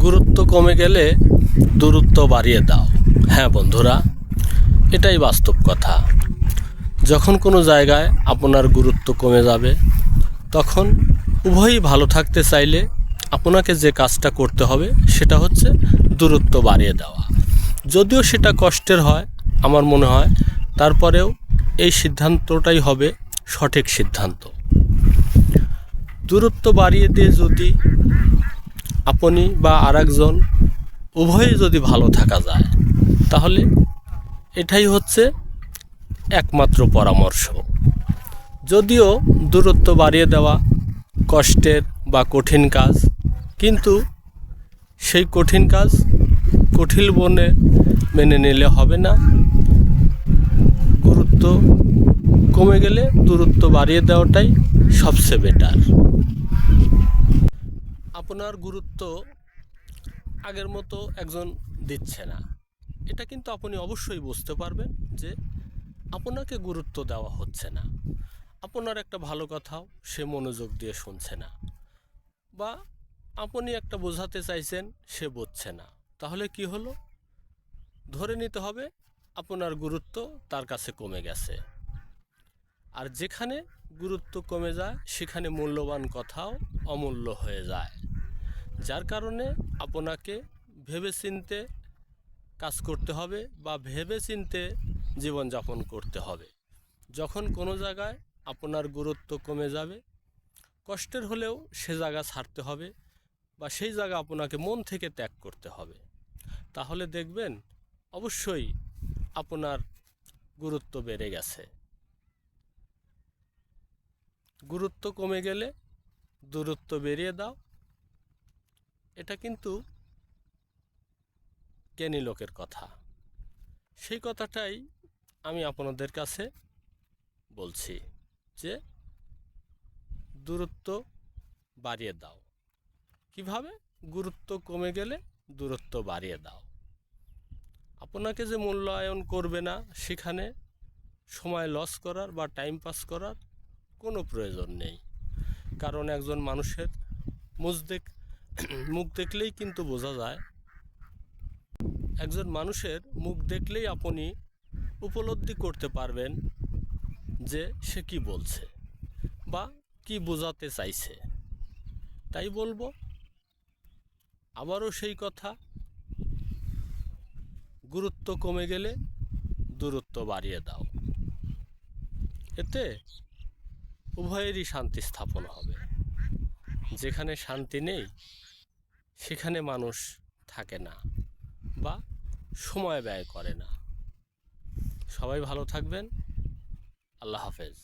গুরুত্ব কমে গেলে দূরত্ব বাড়িয়ে দাও। হ্যাঁ বন্ধুরা, এটাই বাস্তব কথা। যখন কোনো জায়গায় আপনার গুরুত্ব কমে যাবে, তখন উভয়ই ভালো থাকতে চাইলে আপনাকে যে কাজটা করতে হবে সেটা হচ্ছে দূরত্ব বাড়িয়ে দেওয়া। যদিও সেটা কষ্টের হয়, আমার মনে হয় তারপরেও এই সিদ্ধান্তটাই হবে সঠিক সিদ্ধান্ত। দূরত্ব বাড়িয়ে দিয়ে যদি আপনি বা আরেকজন উভয়ই যদি ভালো থাকা যায়, তাহলে এটাই হচ্ছে একমাত্র পরামর্শ। যদিও দূরত্ব বাড়িয়ে দেওয়া কষ্টের বা কঠিন কাজ, কিন্তু সেই কঠিন কাজ কঠিন মনে মেনে নিলে হবে না। গুরুত্ব কমে গেলে দূরত্ব বাড়িয়ে দেওয়াটাই সবচেয়ে বেটার। আপনার গুরুত্ব আগের মতো একজন দিচ্ছে না, এটা কিন্তু আপনি অবশ্যই বুঝতে পারবেন যে আপনাকে গুরুত্ব দেওয়া হচ্ছে না। আপনার একটা ভালো কথাও সে মনোযোগ দিয়ে শুনছে না, বা আপনি একটা বোঝাতে চাইছেন সে বুঝছে না। তাহলে কি হলো? ধরে নিতে হবে আপনার গুরুত্ব তার কাছে কমে গেছে। আর যেখানে গুরুত্ব কমে যায় সেখানে মূল্যবান কথাও অমূল্য হয়ে যায়। যার কারণে আপনাকে ভেবেচিন্তে কাজ করতে হবে বা ভেবেচিন্তে জীবনযাপন করতে হবে। যখন কোনো জায়গায় আপনার গুরুত্ব কমে যাবে, কষ্টের হলেও সে জায়গা ছাড়তে হবে বা সেই জায়গা আপনাকে মন থেকে ত্যাগ করতে হবে। তাহলে দেখবেন অবশ্যই আপনার গুরুত্ব বেড়ে গেছে। গুরুত্ব কমে গেলে দূরত্ব বেরিয়ে দাও, এটা কিন্তু জ্ঞানী লোকের কথা। সেই কথাটাই আমি আপনাদের কাছে বলছি যে দূরত্ব বাড়িয়ে দাও। কিভাবে? গুরুত্ব কমে গেলে দূরত্ব বাড়িয়ে দাও। আপনাকে যে মূল্যায়ন করবে না, সেখানে সময় লস করার বা টাইম পাস করার কোনো প্রয়োজন নেই। কারণ একজন মানুষের মুখ দেখলেই কিন্তু বোঝা যায়, একজন মানুষের মুখ দেখলেই আপনি উপলব্ধি করতে পারবেন যে সে কি বলছে বা কি বোঝাতে চাইছে। তাই বলবো আবারও সেই কথা, গুরুত্ব কমে গেলে দূরত্ব বাড়িয়ে দাও। এতে উভয়েরই শান্তি স্থাপন হবে। যেখানে শান্তি নেই সেখানে মানুষ থাকে না বা সময় ব্যয় করে না। সবাই ভালো থাকবেন। আল্লাহ হাফেজ।